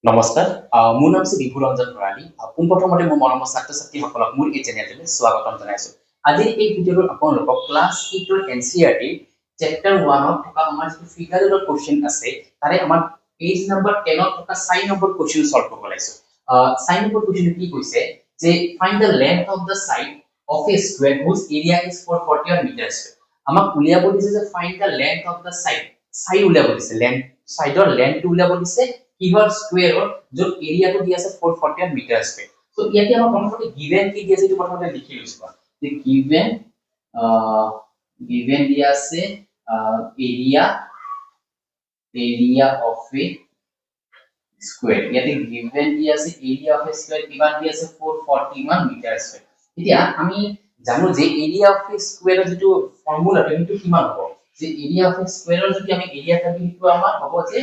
নমস্কাৰ মোৰ নাম শ্ৰী বিভু ৰঞ্জন ভৰালী পোনপ্ৰথমতে মোৰ মৰমৰ ছাত্ৰ ছাত্ৰীসকলক মোৰ এই চেনেলটোলৈ স্বাগতম জনাইছো আজি এই ভিডিঅ'টোত আপোনালোকক ক্লাছ 8 ৰ এনচিইআৰটি চেপ্টাৰ 1 ত থকা আমাৰ যি ফিগাৰৰ কোৱেশ্চন আছে তাৰে আমাৰ পেজ নম্বৰ 10 ত থকা 4 নম্বৰ কোৱেশ্চন সলভ কৰিব লাইছো 4 নম্বৰ কোৱেশ্চন কি কৈছে যে find the length of the side of A square whose area is 441 meters আমাক উলিয়াব দিছে যে find the length of the side উলিয়াব দিছে লেন্থ সাইডৰ লেন্থটো উলিয়াব দিছে কিহৰ স্কয়াৰৰ য'ত এৰিয়াটো দি আছে 441 মিটাৰ স্কয়াৰ সো ইয়াতে আমাৰ প্ৰথমতে গিভেন কি দি আছে এইটো প্ৰথমতে লিখি লৈছো যে গিভেন দি আছে এৰিয়া অফ এ স্কয়াৰ ইয়াতে গিভেন দি আছে এৰিয়া অফ এ স্কয়াৰ কিমান দি আছে 441 মিটাৰ স্কয়াৰ এতিয়া আমি জানো যে এৰিয়া অফ এ স্কয়াৰৰ যেটো ফৰ্মুলাটো সেইটো কিমান হ'ব যে এৰিয়া অফ এ স্কয়াৰৰ যদি আমি এৰিয়া থাকি সেইটো আমাৰ হ'ব যে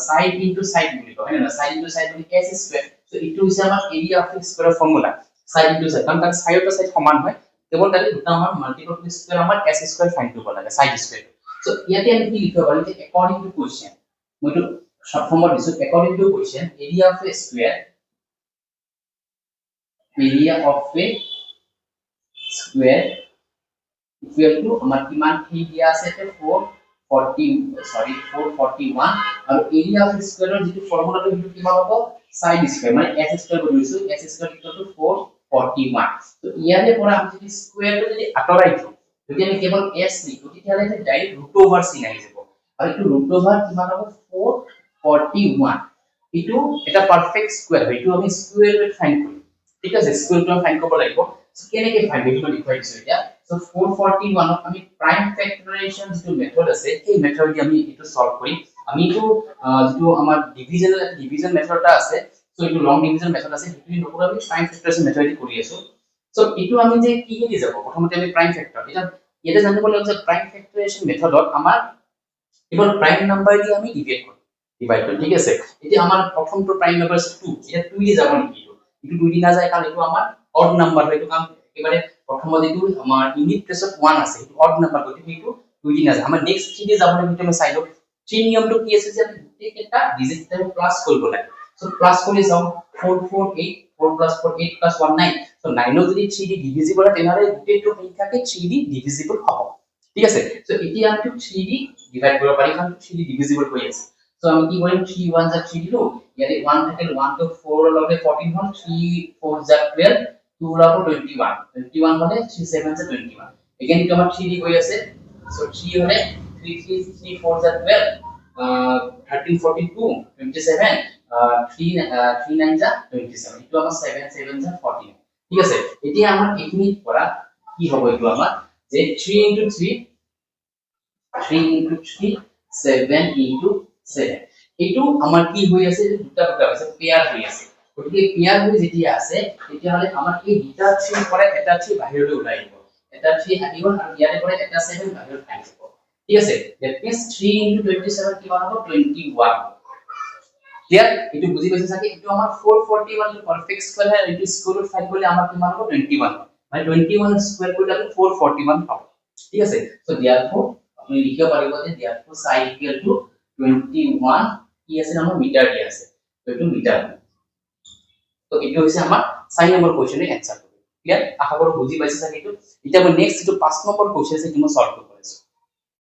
সাইড ইনটু সাইড বুলি কয় হয় না সাইড ইনটু সাইড মানে s স্কয়াৰ সো ইটো হৈছে আমাৰ এৰিয়া অফ এ স্কয়াৰৰ ফৰ্মুলা সাইড ইনটু সাইড কাৰণ সাইড টু সাইড সমান হয় কেৱল তাতে দুটা আমাৰ মাল্টিপল স্কয়াৰ আমাৰ s স্কয়াৰ ফাইন্ড কৰিব লাগে সাইড স্কয়াৰ সো ইয়াতে আমি কি লিখিব পাৰি যে according to question মইটো শর্ট ফর্মত দিছো according to question area of a square equal to আমার কিমান কি দিয়া আছে 441 আৰু এৰিয়া অফ স্কয়াৰৰ যেটো ফৰ্মুলাটো সেইটো কিমান হ'ব সাইড স্কয়াৰ মানে s স্কয়াৰ কৰিছো s স্কয়াৰ ইকুৱেল টু 441 তো ইয়াৰে পৰা আমি যদি স্কয়াৰটো যদি আঁতৰাই দিও যদি আমি কেৱল s লিখো তেতিয়াহলে এটা ডাইৰেক্ট ৰুট ওভাৰ চিন আহি যাব আৰু এইটো ৰুট ওভাৰ কিমান হ'ব 441 ইটো এটা পাৰফেক্ট স্কয়াৰ হয়টো আমি স্কয়াৰ ৰুট ফাইন্ড কৰিম ঠিক আছে স্কয়াৰ ৰুট ফাইন্ড কৰিব লাগিব কেনেকৈ ফাইন্ড কৰিব লিখাই দিছো এতিয়া সো 441 ক আমি প্ৰাইম ফেক্টৰাইজেচন যেটো মেথড আছে এই মেথড দি আমি এটো সলভ কৰিম আমি এটো যেটো আমাৰ ডিভিজন মেথডটা আছে সো এটো লং ডিভিজন মেথড আছে সেইটো নকৰি আমি প্ৰাইম ফেক্টৰাইজেচন মেথড দি কৰি আছো সো এটো আমি যে কি কি যাব প্ৰথমতে আমি প্ৰাইম ফেক্টৰ এটা জানিব লাগিব যে প্ৰাইম ফেক্টৰাইজেচন মেথডত আমাৰ কেৱল প্ৰাইম নাম্বাৰ দি আমি ডিভাইড কৰো ঠিক আছে এতিয়া আমাৰ প্ৰথমটো প্ৰাইম নাম্বাৰ 2 এটা 2 দি যাব নেকি এটো 2 দি না যায় কাৰণ এটো আমাৰ অড নাম্বাৰ হয় এটো কাম এবাৰে প্ৰথমত যেটো আমাৰ ইউনিট প্লেসত 1 আছে এটো অড নাম্বাৰ গতিকে এটো 2 দি না যায় আমাৰ নেক্সট 3 দি যাব না কিন্তু আমি চাইলো 3 নিয়মটো কি আছে যে আমি গোটেইটা ডিজিট টাইম প্লাস কৰিব লাগে সো প্লাস কৰি যাও 448 4 plus 4 8 plus 1 9 সো 9 যদি 3 দি ডিভিজিবল হয় তেনহলে গোটেইটো সংখ্যাকে 3 দি ডিভিজিবল হ'ব ঠিক আছে সো এতিয়া আমি 3 দি ডিভাইড কৰিব পাৰি কাৰণ 3 দি ডিভিজিবল হৈ আছে সো আমি কি কৰিম 3 1 যা 3 দিলো ইয়াতে 1 থাকিল 1 to 4 লগে 14 হল 3 4 যা 12 2 লগে 21 হলে 3 7 যা 21 again এটা আমাৰ 3 দি হৈ আছে সো 3 হলে 3 4 যা 12 13 42 27 3 9 যা 27 এটা আমাৰ 7 7 যা 14 ঠিক আছে এতিয়া আমাৰ এইখিনি পৰা কি হ'ব এইটো আমাৰ যে 3 into 3 7 into 7 এইটো আমাৰ কি হৈ আছে দুটা আছে পেয়াৰ হৈ আছে গতিকে পেয়াৰ হৈ যেতিয়া আছে তেতিয়া হলে আমাৰ এই দুটা 3 পৰা এটা 3 বাহিৰলৈ ওলাই আহিব এটা 3 আহিব আৰু ইয়াৰে পৰা এটা 7 বাহিৰত আহিব ঠিক আছে that means 3 into 27 কিমান হ'ব 21 ক্লিয়াৰ এটো বুজি পাইছে চাগে এটো আমাৰ 441 টো পাৰফেক্ট স্কয়াৰ হয় এটো স্কয়াৰ ৰুট ফাইন্ড কৰিলে আমাৰ কিমান হ'ব 21 মানে 21 স্কয়াৰ কৰিলে আমি 441 পাব ঠিক আছে সো therefore আপুনি লিখিব পাৰিব যে therefore psi equal to 21 কি আছে নাম মিটাৰ দি আছে তো এটো মিটাৰ তো এটো হৈছে আমাৰ 4 নম্বৰ কোৱেশ্চনৰ এনসাৰ ক্লিয়াৰ আশা কৰো বুজি পাইছে চাগে এটো এতিয়া মই নেক্সট যেটো 5 নম্বৰ কোৱেশ্চন আছে তুমি সলভ কৰিব পাৰিছো